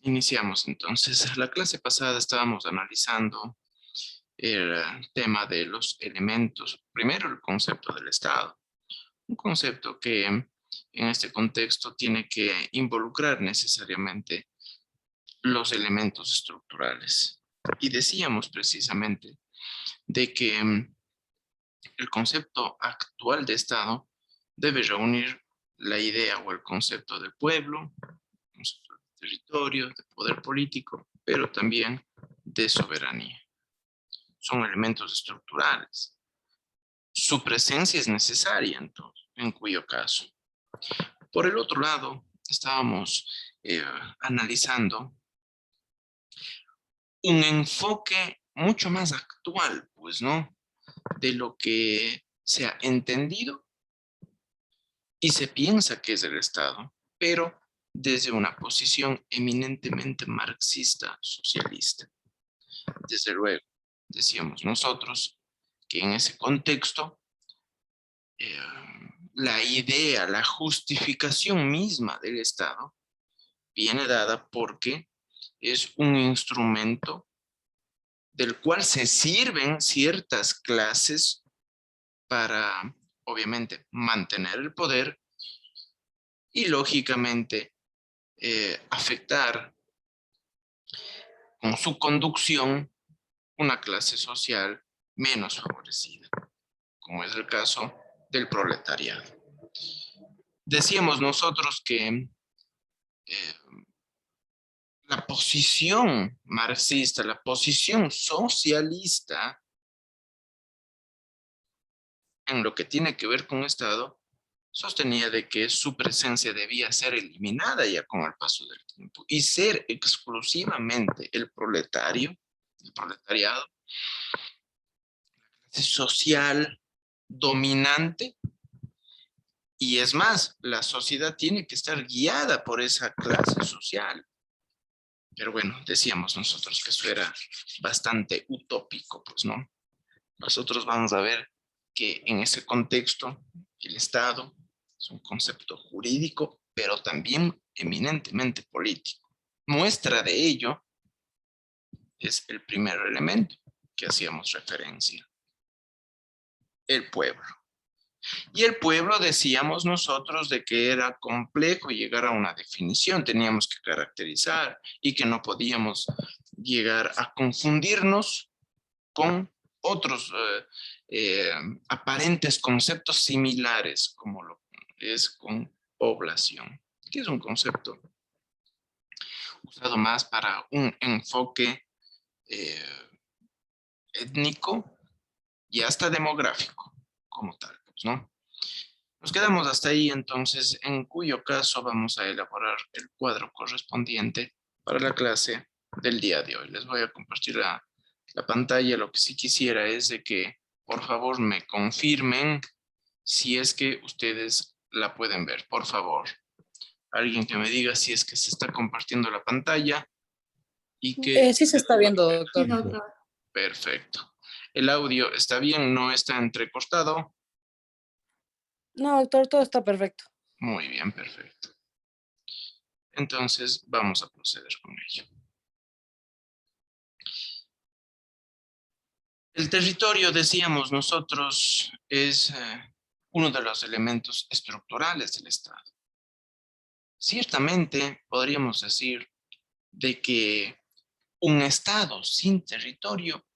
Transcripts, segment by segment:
Iniciamos entonces. La clase pasada estábamos analizando el tema de los elementos. Primero, el concepto del Estado. Un concepto que en este contexto tiene que involucrar necesariamente los elementos estructurales. Y decíamos precisamente de que el concepto actual de Estado debe reunir la idea o el concepto de pueblo, concepto de territorio, de poder político, pero también de soberanía. Son elementos estructurales. Su presencia es necesaria, entonces, en cuyo caso. Por el otro lado, estábamos analizando un enfoque mucho más actual, pues, ¿no? De lo que se ha entendido y se piensa que es el Estado, pero desde una posición eminentemente marxista, socialista. Desde luego, decíamos nosotros que en ese contexto, eh, la idea, la justificación misma del Estado viene dada porque es un instrumento del cual se sirven ciertas clases para, obviamente, mantener el poder y, lógicamente, afectar con su conducción una clase social menos favorecida, como es el caso del proletariado. Decíamos nosotros que la posición marxista, la posición socialista en lo que tiene que ver con Estado, sostenía de que su presencia debía ser eliminada ya con el paso del tiempo y ser exclusivamente el proletariado, social dominante, y es más, la sociedad tiene que estar guiada por esa clase social. Pero bueno, decíamos nosotros que eso era bastante utópico, pues, ¿no? Nosotros vamos a ver que en ese contexto el Estado es un concepto jurídico, pero también eminentemente político. Muestra de ello es el primer elemento que hacíamos referencia, el pueblo. Y el pueblo, decíamos nosotros, de que era complejo llegar a una definición, teníamos que caracterizar y que no podíamos llegar a confundirnos con otros aparentes conceptos similares, como lo es con población, que es un concepto usado más para un enfoque eh, étnico y hasta demográfico, como tal, pues, ¿no? Nos quedamos hasta ahí, entonces, en cuyo caso vamos a elaborar el cuadro correspondiente para la clase del día de hoy. Les voy a compartir la pantalla. Lo que sí quisiera es de que, por favor, me confirmen si es que ustedes la pueden ver. Por favor, alguien que me diga si es que se está compartiendo la pantalla y que Sí se se está puede viendo, ver. doctor. Perfecto. El audio está bien, no está entrecortado. No, doctor, todo está perfecto. Muy bien, perfecto. Entonces, vamos a proceder con ello. El territorio, decíamos nosotros, es uno de los elementos estructurales del Estado. Ciertamente, podríamos decir de que un Estado sin territorio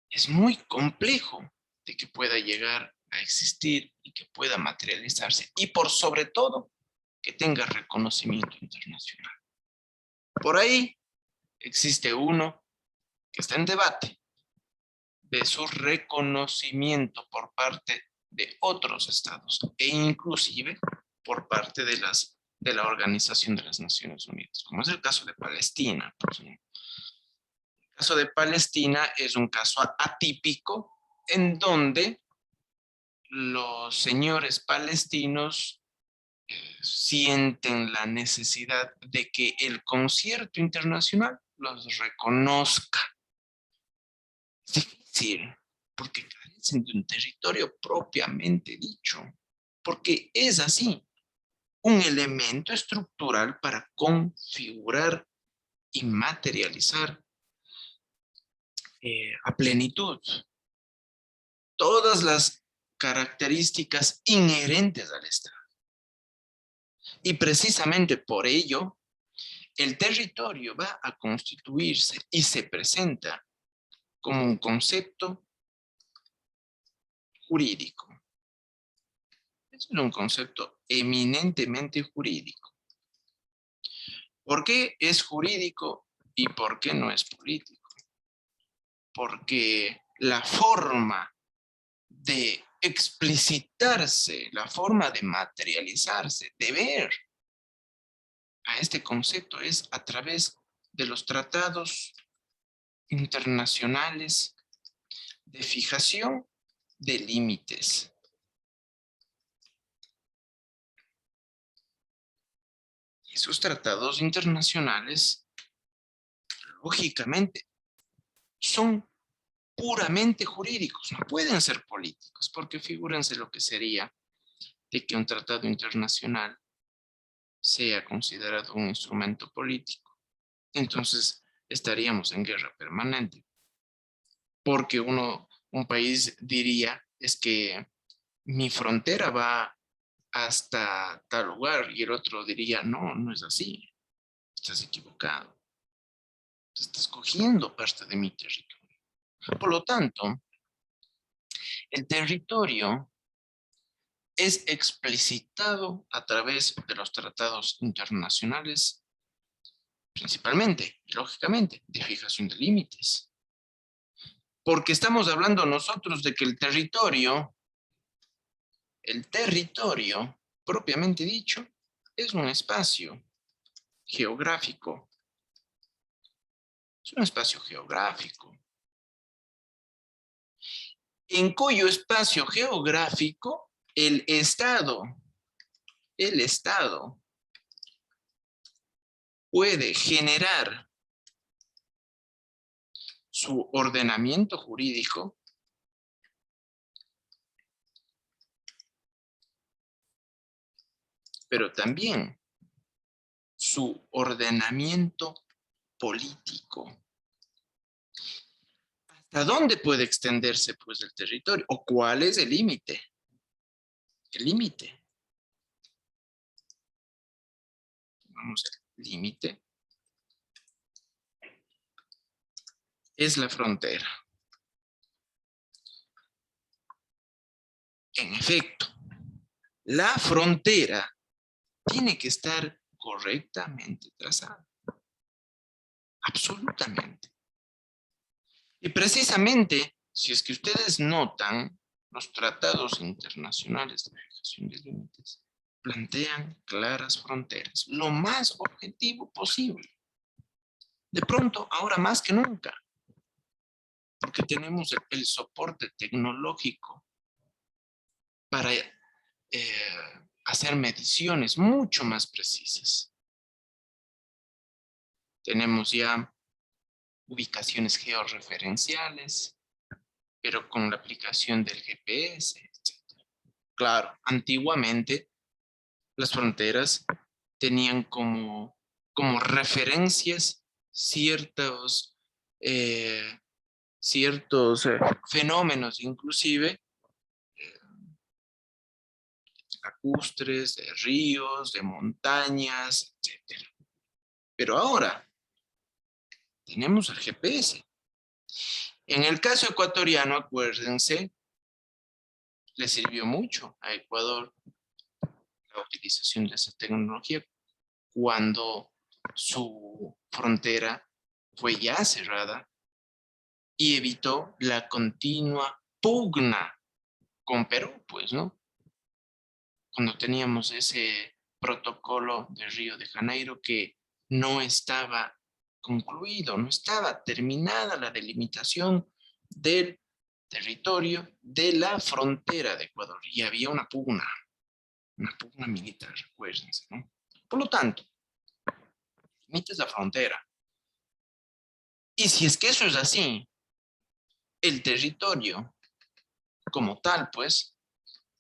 es muy complejo de que pueda llegar a existir y que pueda materializarse, y por sobre todo, que tenga reconocimiento internacional. Por ahí existe uno que está en debate, de su reconocimiento por parte de otros estados e inclusive por parte de la Organización de las Naciones Unidas, como es el caso de Palestina. Pues, ¿no? El caso de Palestina es un caso atípico en donde los señores palestinos sienten la necesidad de que el concierto internacional los reconozca. Es difícil, porque carecen de un territorio propiamente dicho, porque es así, un elemento estructural para configurar y materializar a plenitud todas las características inherentes al Estado. Y precisamente por ello, el territorio va a constituirse y se presenta como un concepto jurídico. Es un concepto eminentemente jurídico. ¿Por qué es jurídico y por qué no es político? Porque la forma de explicitarse, la forma de materializarse, de ver a este concepto es a través de los tratados internacionales de fijación de límites. Esos tratados internacionales, lógicamente, son puramente jurídicos, no pueden ser políticos, porque figúrense lo que sería de que un tratado internacional sea considerado un instrumento político. Entonces estaríamos en guerra permanente, porque un país diría, es que mi frontera va hasta tal lugar, y el otro diría, no, no es así, estás equivocado, te estás cogiendo parte de mi territorio. Por lo tanto, el territorio es explicitado a través de los tratados internacionales, principalmente, lógicamente, de fijación de límites. Porque estamos hablando nosotros de que el territorio, propiamente dicho, es un espacio geográfico. Es un espacio geográfico. En cuyo espacio geográfico el Estado puede generar su ordenamiento jurídico, pero también su ordenamiento político. ¿Hasta dónde puede extenderse, pues, el territorio? ¿O cuál es el límite? El límite. Vamos, el límite es la frontera. En efecto, la frontera tiene que estar correctamente trazada. Absolutamente. Y precisamente, si es que ustedes notan, los tratados internacionales de fijación de límites plantean claras fronteras, lo más objetivo posible. De pronto, ahora más que nunca, porque tenemos el soporte tecnológico para hacer mediciones mucho más precisas. Tenemos ya ubicaciones georreferenciales, pero con la aplicación del GPS, etc. Claro, antiguamente las fronteras tenían como referencias ciertos fenómenos, inclusive lacustres, de ríos, de montañas, etc. Pero ahora tenemos el GPS. En el caso ecuatoriano, acuérdense, le sirvió mucho a Ecuador la utilización de esa tecnología cuando su frontera fue ya cerrada y evitó la continua pugna con Perú, pues, ¿no? Cuando teníamos ese protocolo de Río de Janeiro que no estaba concluido, no estaba terminada la delimitación del territorio de la frontera de Ecuador y había una pugna militar, acuérdense, ¿no? Por lo tanto, límites la frontera. Y si es que eso es así, el territorio como tal, pues,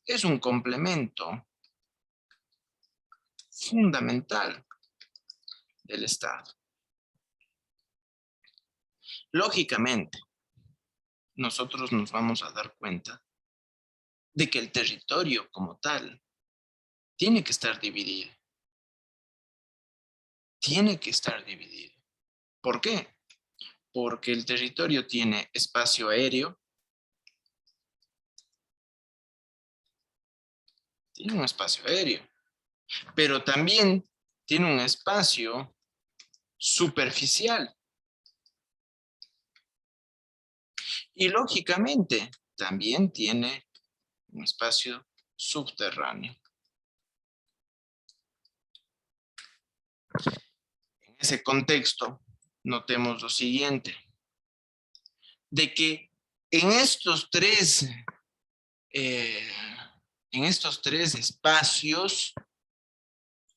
es un complemento fundamental del Estado. Lógicamente, nosotros nos vamos a dar cuenta de que el territorio como tal tiene que estar dividido. Tiene que estar dividido. ¿Por qué? Porque el territorio tiene espacio aéreo, tiene un espacio aéreo, pero también tiene un espacio superficial. Y lógicamente también tiene un espacio subterráneo. En ese contexto, notemos lo siguiente, de que en estos tres espacios,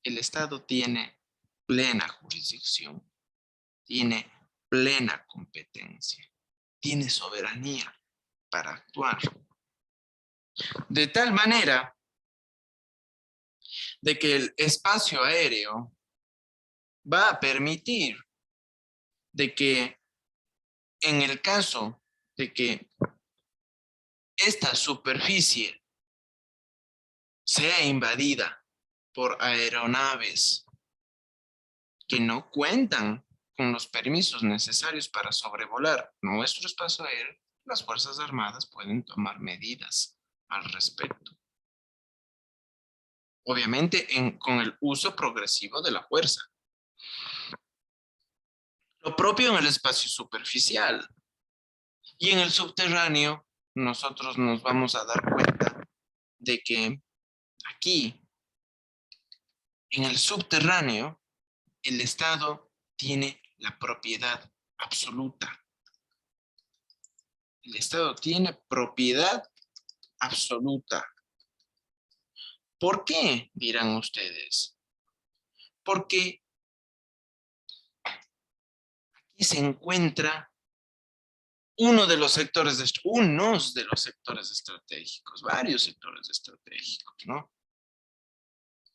el Estado tiene plena jurisdicción, tiene plena competencia, tiene soberanía para actuar. De tal manera de que el espacio aéreo va a permitir de que en el caso de que esta superficie sea invadida por aeronaves que no cuentan con los permisos necesarios para sobrevolar nuestro espacio aéreo, las Fuerzas Armadas pueden tomar medidas al respecto. Obviamente con el uso progresivo de la fuerza. Lo propio en el espacio superficial. Y en el subterráneo, nosotros nos vamos a dar cuenta de que aquí, en el subterráneo, el Estado tiene la propiedad absoluta. El Estado tiene propiedad absoluta. ¿Por qué? Dirán ustedes. Porque aquí se encuentra unos de los sectores estratégicos, varios sectores estratégicos, ¿no?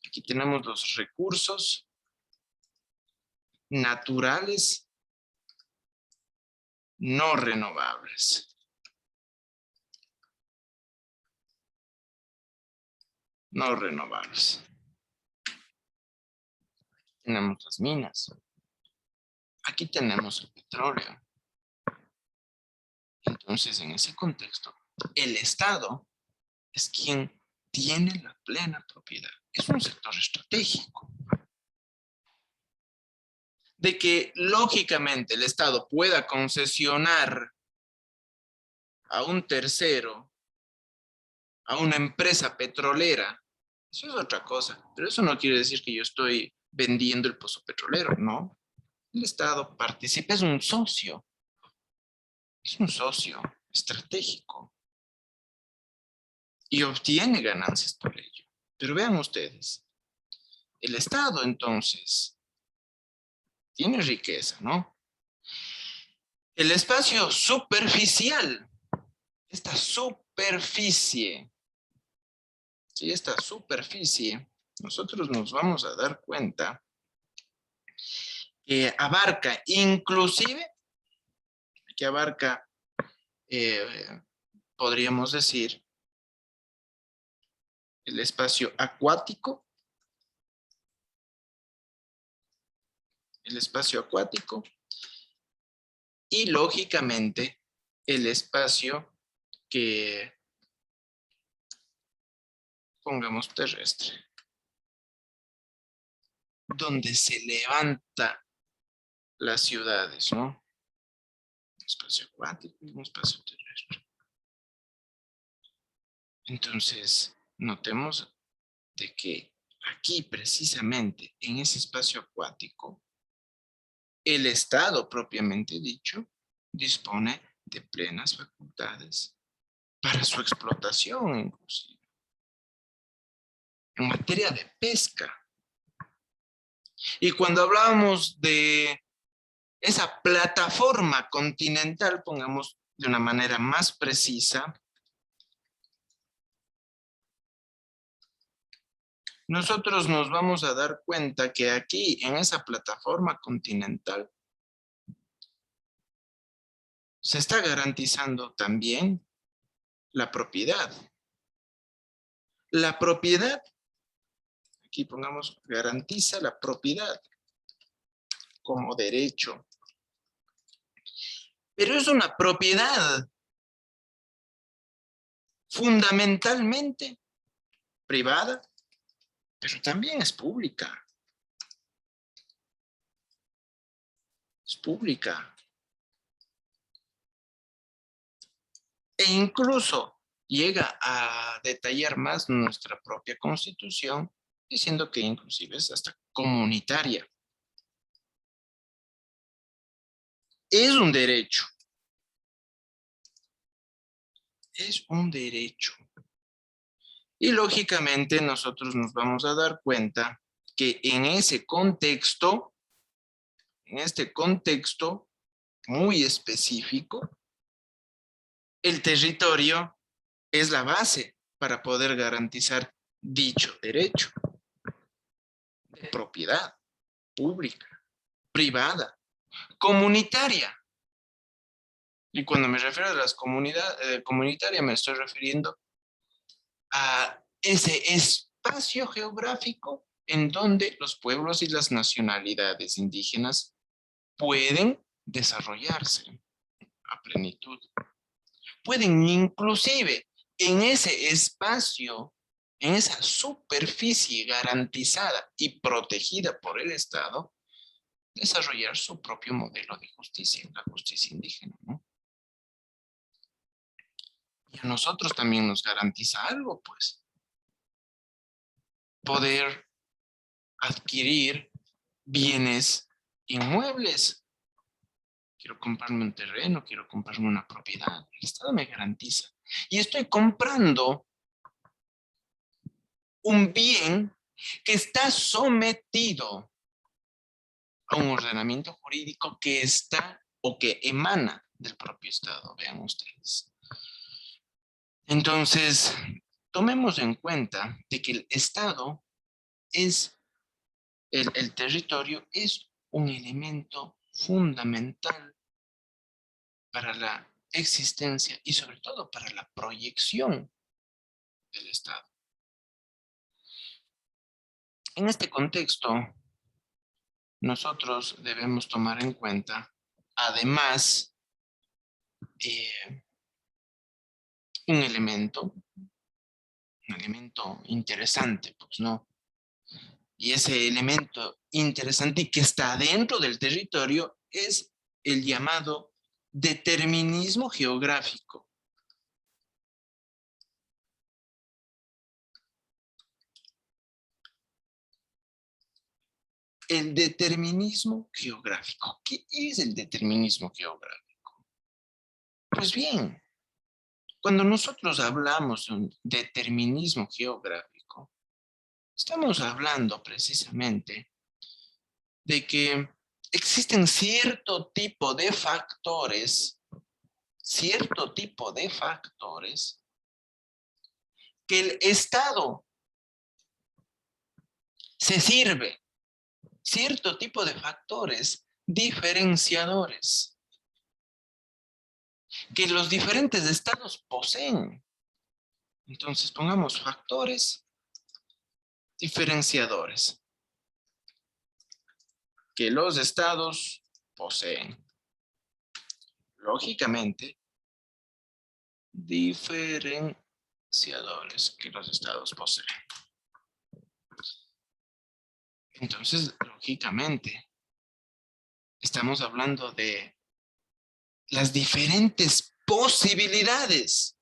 Aquí tenemos los recursos naturales no renovables. No renovables. Tenemos las minas. Aquí tenemos el petróleo. Entonces, en ese contexto, el Estado es quien tiene la plena propiedad. Es un sector estratégico. De que, lógicamente, el Estado pueda concesionar a un tercero, a una empresa petrolera, eso es otra cosa. Pero eso no quiere decir que yo estoy vendiendo el pozo petrolero, no. El Estado participa, es un socio estratégico y obtiene ganancias por ello. Pero vean ustedes, el Estado entonces tiene riqueza, ¿no? El espacio superficial, esta superficie, ¿sí? Esta superficie, nosotros nos vamos a dar cuenta que abarca inclusive, que abarca, podríamos decir, el espacio acuático, y lógicamente el espacio que pongamos terrestre, donde se levanta las ciudades, ¿no? Un espacio acuático y un espacio terrestre. Entonces, notemos de que aquí precisamente en ese espacio acuático, el Estado propiamente dicho dispone de plenas facultades para su explotación inclusive. En materia de pesca. Y cuando hablamos de esa plataforma continental, pongamos de una manera más precisa, nosotros nos vamos a dar cuenta que aquí, en esa plataforma continental, se está garantizando también la propiedad. La propiedad, aquí pongamos, garantiza la propiedad como derecho. Pero es una propiedad fundamentalmente privada, pero también es pública. Es pública. E incluso llega a detallar más nuestra propia Constitución, diciendo que inclusive es hasta comunitaria. Es un derecho. Es un derecho. Y lógicamente nosotros nos vamos a dar cuenta que en ese contexto, en este contexto muy específico, el territorio es la base para poder garantizar dicho derecho de propiedad pública, privada, comunitaria. Y cuando me refiero a las comunidades comunitarias, me estoy refiriendo a ese espacio geográfico en donde los pueblos y las nacionalidades indígenas pueden desarrollarse a plenitud. Pueden inclusive en ese espacio, en esa superficie garantizada y protegida por el Estado, desarrollar su propio modelo de justicia, la justicia indígena, ¿no? Y a nosotros también nos garantiza algo, pues, poder adquirir bienes inmuebles. Quiero comprarme un terreno, quiero comprarme una propiedad. El Estado me garantiza. Y estoy comprando un bien que está sometido a un ordenamiento jurídico que está o que emana del propio Estado, vean ustedes. Entonces, tomemos en cuenta de que el Estado es, el territorio es un elemento fundamental para la existencia y sobre todo para la proyección del Estado. En este contexto, nosotros debemos tomar en cuenta, además, un elemento interesante, pues, ¿no? Y ese elemento interesante y que está dentro del territorio es el llamado determinismo geográfico. El determinismo geográfico. ¿Qué es el determinismo geográfico? Pues bien, cuando nosotros hablamos de un determinismo geográfico, estamos hablando precisamente de que existen cierto tipo de factores que el Estado se sirve, cierto tipo de factores diferenciadores que los diferentes estados poseen. Entonces pongamos factores diferenciadores que los estados poseen. Lógicamente, diferenciadores que los estados poseen. Entonces, lógicamente, estamos hablando de las diferentes posibilidades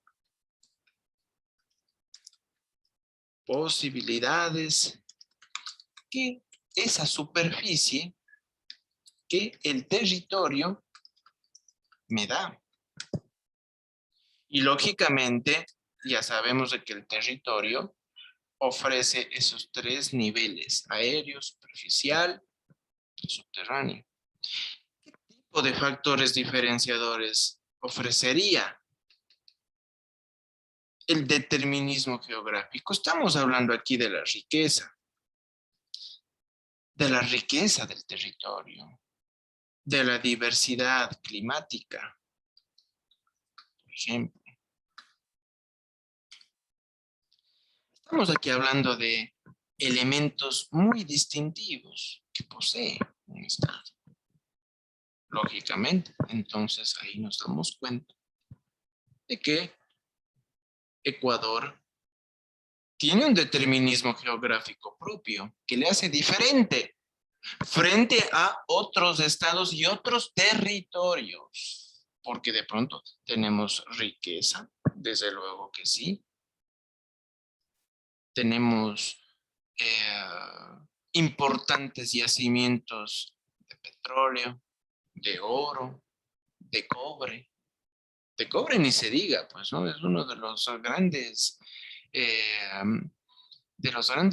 que esa superficie, que el territorio me da. Y lógicamente, ya sabemos de que el territorio ofrece esos tres niveles: aéreo, superficial y subterráneo. ¿Qué tipo de factores diferenciadores ofrecería el determinismo geográfico? Estamos hablando aquí de la riqueza del territorio, de la diversidad climática, ejemplo. Estamos aquí hablando de elementos muy distintivos que posee un Estado. Lógicamente, entonces ahí nos damos cuenta de que Ecuador tiene un determinismo geográfico propio que le hace diferente frente a otros estados y otros territorios. Porque de pronto tenemos riqueza, desde luego que sí. Tenemos importantes yacimientos de petróleo, de oro, de cobre. De cobre ni se diga, pues, ¿no? Es uno de los grandes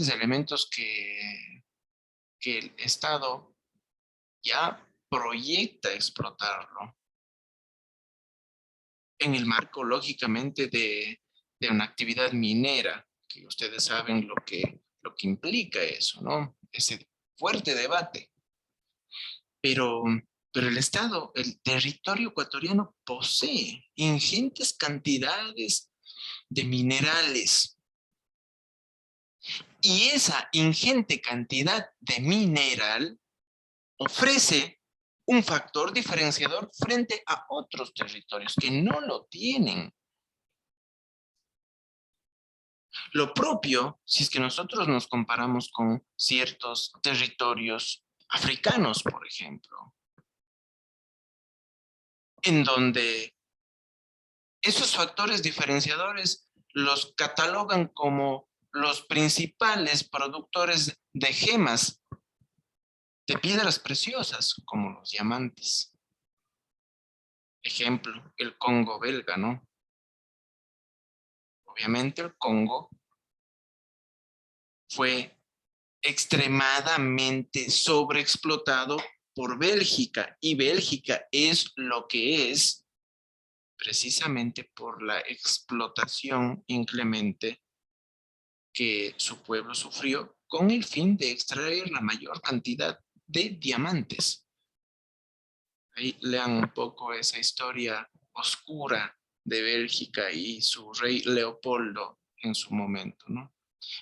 elementos que el Estado ya proyecta explotarlo en el marco, lógicamente, de una actividad minera, que ustedes saben lo que implica eso, ¿no? Ese fuerte debate. Pero el Estado, el territorio ecuatoriano posee ingentes cantidades de minerales. Y esa ingente cantidad de mineral ofrece un factor diferenciador frente a otros territorios que no lo tienen. Lo propio, si es que nosotros nos comparamos con ciertos territorios africanos, por ejemplo, en donde esos factores diferenciadores los catalogan como los principales productores de gemas, de piedras preciosas, como los diamantes. Ejemplo, el Congo belga, ¿no? Obviamente el Congo fue extremadamente sobreexplotado por Bélgica, y Bélgica es lo que es precisamente por la explotación inclemente que su pueblo sufrió con el fin de extraer la mayor cantidad de diamantes. Ahí lean un poco esa historia oscura de Bélgica y su rey Leopoldo en su momento, ¿no?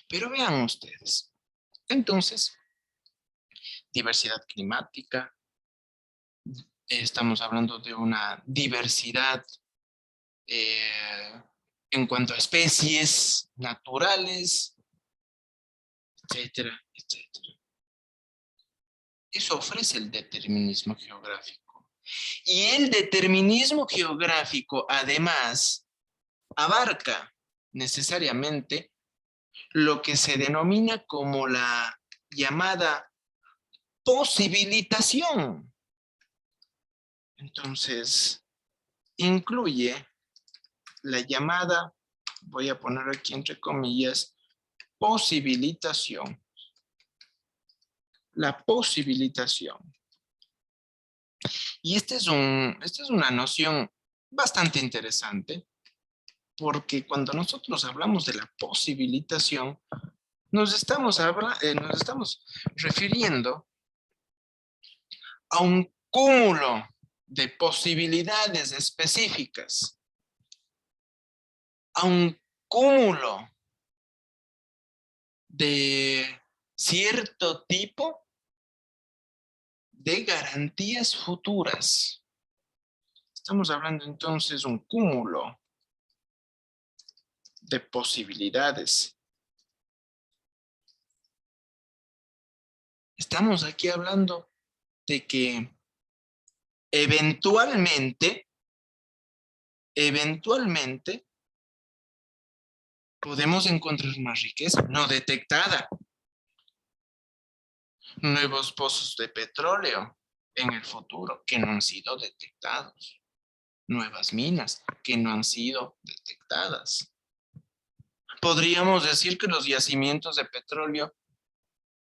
Pero vean ustedes, entonces, diversidad climática, estamos hablando de una diversidad en cuanto a especies naturales, etcétera, etcétera. Eso ofrece el determinismo geográfico. Y el determinismo geográfico, además, abarca necesariamente lo que se denomina como la llamada posibilitación. Entonces, incluye la llamada, voy a poner aquí entre comillas, posibilitación. La posibilitación. Y esta es una noción bastante interesante, porque cuando nosotros hablamos de la posibilitación, nos estamos refiriendo a un cúmulo de posibilidades específicas, a un cúmulo de cierto tipo de garantías futuras. Estamos hablando entonces de un cúmulo de posibilidades. Estamos aquí hablando de que eventualmente podemos encontrar más riqueza no detectada. Nuevos pozos de petróleo en el futuro que no han sido detectados. Nuevas minas que no han sido detectadas. Podríamos decir que los yacimientos de petróleo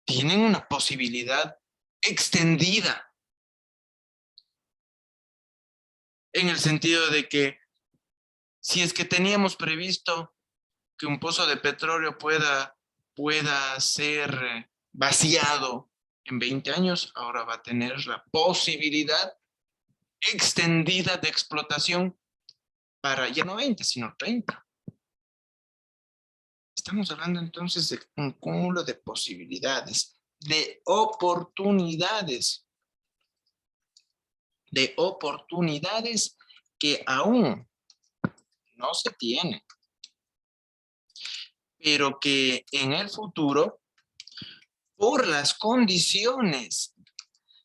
tienen una posibilidad extendida, en el sentido de que si es que teníamos previsto que un pozo de petróleo pueda ser vaciado en 20 años, ahora va a tener la posibilidad extendida de explotación para ya no 20, sino 30. Estamos hablando entonces de un cúmulo de posibilidades, de oportunidades que aún no se tienen, pero que en el futuro, por las condiciones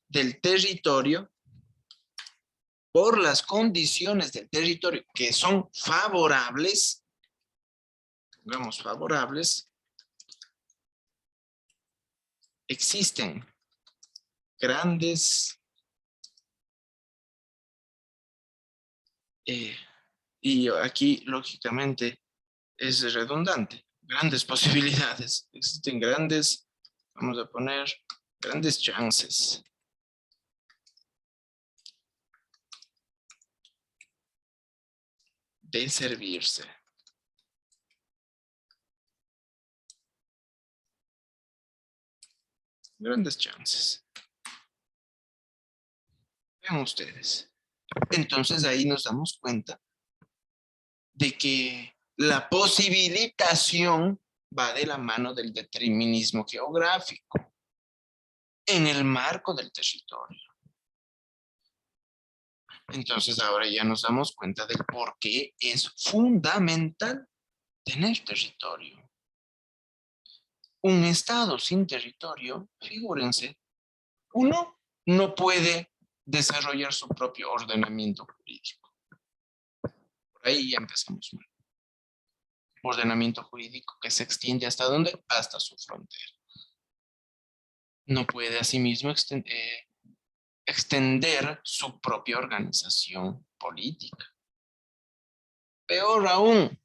del territorio, que son favorables, digamos favorables, existen grandes y aquí lógicamente es redundante, grandes posibilidades, existen grandes, vamos a poner, grandes chances de servirse. Grandes chances. Vean ustedes. Entonces ahí nos damos cuenta de que la posibilitación va de la mano del determinismo geográfico en el marco del territorio. Entonces ahora ya nos damos cuenta del por qué es fundamental tener territorio. Un estado sin territorio, figúrense, uno no puede desarrollar su propio ordenamiento jurídico. Por ahí ya empezamos mal. Ordenamiento jurídico que se extiende ¿hasta dónde? Hasta su frontera. No puede asimismo extender su propia organización política. Peor aún,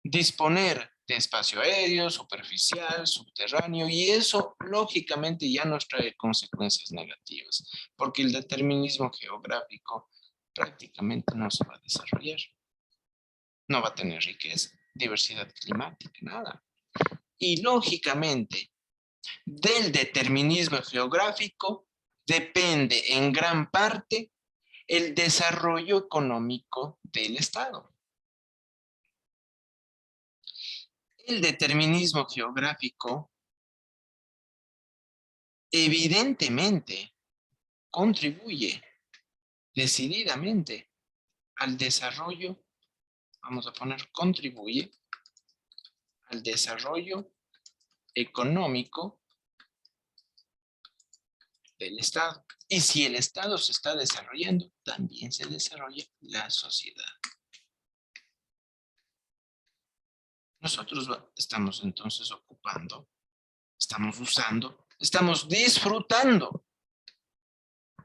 disponer de espacio aéreo, superficial, subterráneo, y eso lógicamente ya nos trae consecuencias negativas, porque el determinismo geográfico prácticamente no se va a desarrollar. No va a tener riqueza, diversidad climática, nada. Y lógicamente, del determinismo geográfico depende en gran parte el desarrollo económico del Estado. El determinismo geográfico evidentemente contribuye decididamente al desarrollo, vamos a poner contribuye al desarrollo económico del Estado. Y si el Estado se está desarrollando, también se desarrolla la sociedad. Nosotros estamos entonces ocupando, estamos usando, estamos disfrutando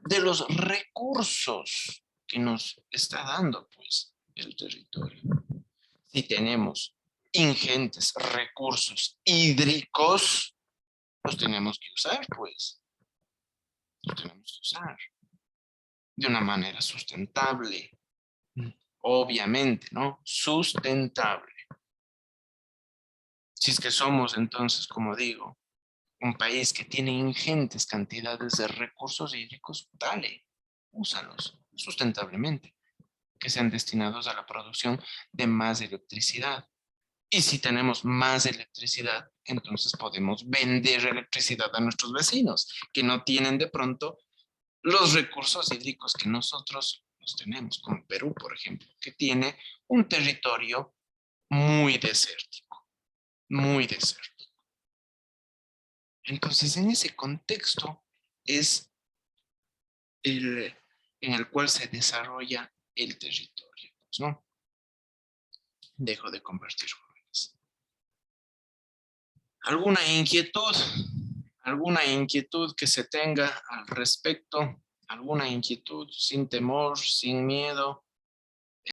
de los recursos que nos está dando, pues, el territorio. Si tenemos ingentes recursos hídricos, los tenemos que usar, pues. Los tenemos que usar de una manera sustentable. Obviamente, ¿no? Sustentable. Si es que somos, entonces, como digo, un país que tiene ingentes cantidades de recursos hídricos, dale, úsalos sustentablemente, que sean destinados a la producción de más electricidad. Y si tenemos más electricidad, entonces podemos vender electricidad a nuestros vecinos, que no tienen de pronto los recursos hídricos que nosotros los tenemos, como Perú, por ejemplo, que tiene un territorio muy desértico, muy desértico. Entonces, en ese contexto es en el cual se desarrolla el territorio, pues, ¿no? Dejo de compartir, jóvenes. ¿Alguna inquietud? ¿Alguna inquietud que se tenga al respecto? ¿Alguna inquietud sin temor, sin miedo?